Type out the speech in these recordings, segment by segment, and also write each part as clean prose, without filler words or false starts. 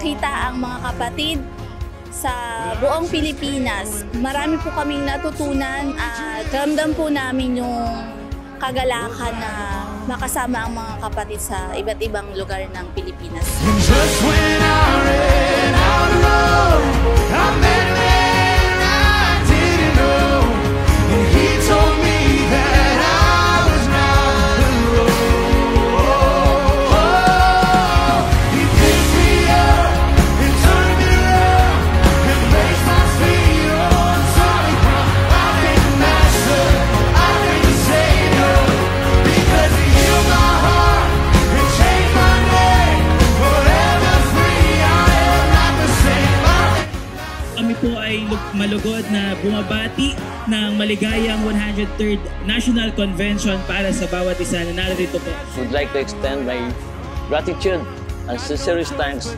makita ang mga kapatid sa buong Pilipinas. Marami po kaming natutunan at ramdam po namin yung kagalakan na makasama ang mga kapatid sa iba't ibang lugar ng Pilipinas. Just when I ran out of road, I met a man I didn't know, and he told me that I was not alone. He picked me up and turned me around and placed my feet on solid ground. I thank the Master, I thank the Savior, because he healed my heart and changed my name. Forever free, I am not the same. Kami po ay malugod na bumabati ng maligayang 103rd National Convention para sa bawat isa na narito po. Would like to extend my gratitude and sincerest thanks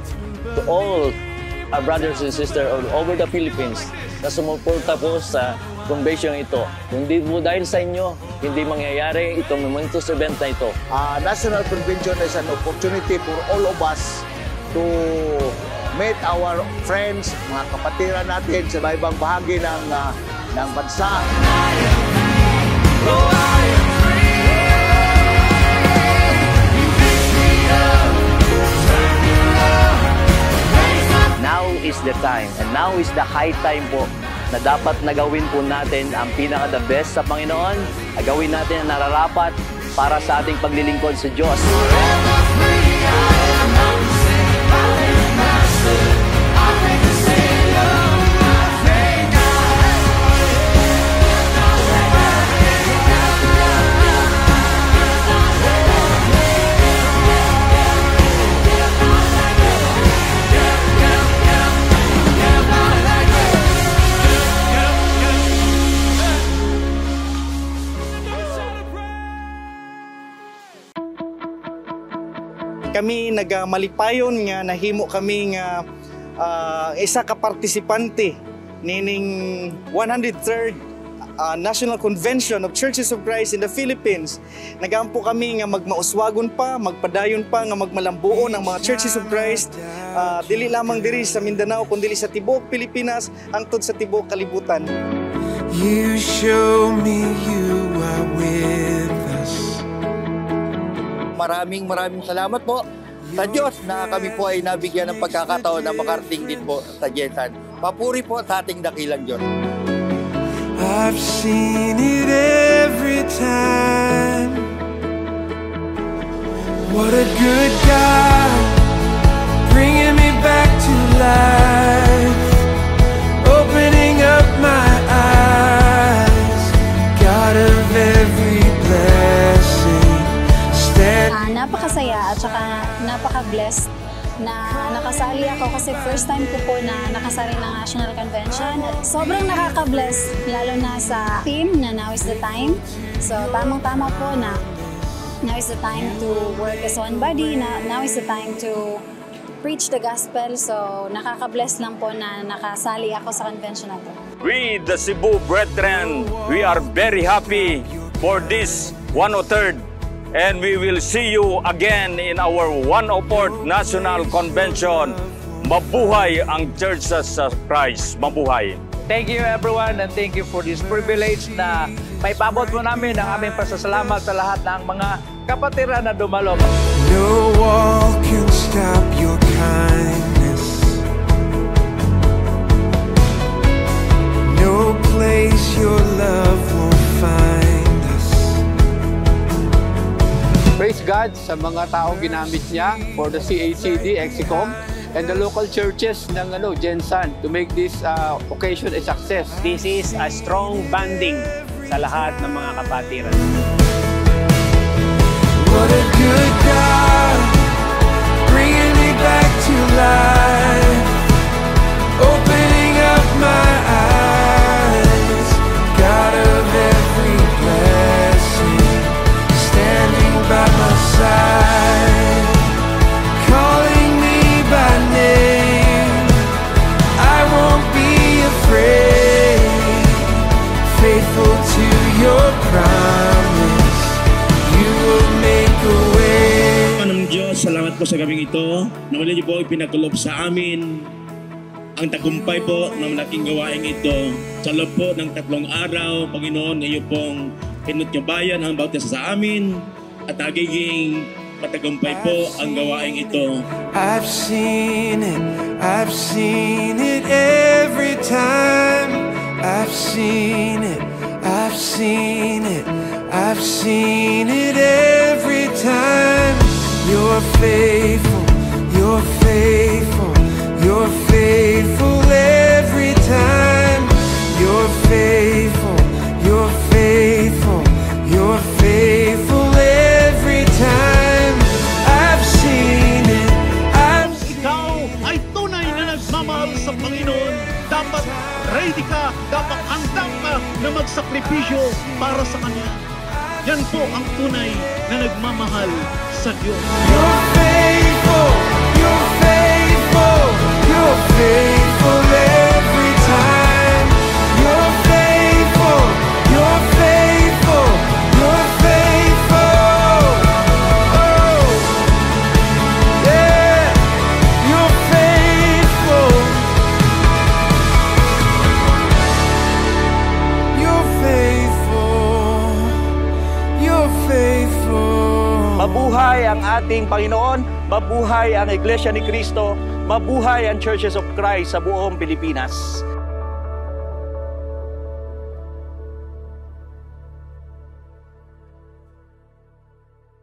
to all our brothers and sisters all over the Philippines na sumuporta po sa convention ito. Kung di po dahil sa inyo, hindi mangyayari itong momentous event na ito. National Convention is an opportunity for all of us to meet our friends, mga kapatiran natin sa ibang bahagi ng bansa. Now is the time, and now is the high time po na dapat nagawin po natin ang pinaka-the best sa Panginoon. Gawin natin ang nararapat para sa ating paglilingkod sa Diyos. Kami nagmalipayon nga nahimo kami nga isa ka partisipante nining 103rd National Convention of Churches of Christ in the Philippines. Nagampo kami nga magmauswagon pa, magpadayon pa nga magmalambuon ang mga Churches of Christ dili lamang diri sa Mindanao kundi sa tibuok Pilipinas hangtod sa tibuok kalibutan. You show me you are with us. Maraming salamat po sa Diyos na kami po ay nabigyan ng pagkakataon na makarating din po sa Jensan. Papuri po sa ating dakilang Diyos. I've seen it every time. What a good God, bringing me back to life, opening up my eyes, God of every blessing. Napakasaya at saka napaka-blessed na nakasali ako kasi first time ko po na nakasali ng National Convention. At sobrang nakaka-bless lalo na sa team na Now is the Time. So tamang-tama po na now is the time to work as one body, now is the time to preach the gospel. So nakaka-bless lang po na nakasali ako sa convention na to. We, the Cebu Brethren, we are very happy for this 103rd. And we will see you again in our 104th National Convention. Mabuhay ang Churches of Christ. Mabuhay. Thank you everyone and thank you for this privilege na may paabot mo namin ang aming pasasalamat sa lahat ng mga kapatiran na dumalo. No wall can stop your kindness. No place your love won't find. Praise God sa mga taong ginamit niya for the CACD, Exicom, and the local churches ng Jensan to make this occasion a success. This is a strong bonding sa lahat ng mga kapatiran. What a good God, bringing me back to life, opening up my eyes, God of every blessing, standing by my side, calling me by name. I won't be afraid, faithful to your promise, you will make a way. Ng Diyos, salamat po sa gabing gabing ito, na wala niyo po ipinakulob sa amin ang tagumpay po ng malaking gawaing ito. Sa loob po ng 3 araw, Panginoon, iyo pong pinutyabayan ang bawat isa sa amin at nagiging matagumpay po ang gawaing ito. I've seen it every time. I've seen it every time. You're faithful every time. You're faithful every time. I've seen it. Ikaw ay tunay na nagmamahal sa Panginoon. Dapat ready ka, dapat handa ka na magsakripisyo para sa Kanya. Yan po ang tunay na nagmamahal sa Diyos. You're faithful every time. You're faithful. Oh, yeah, you're faithful. You're faithful. Mabuhay ang ating Panginoon, mabuhay ang Iglesia ni Cristo, mabuhay ang Churches of Christ sa buong Pilipinas.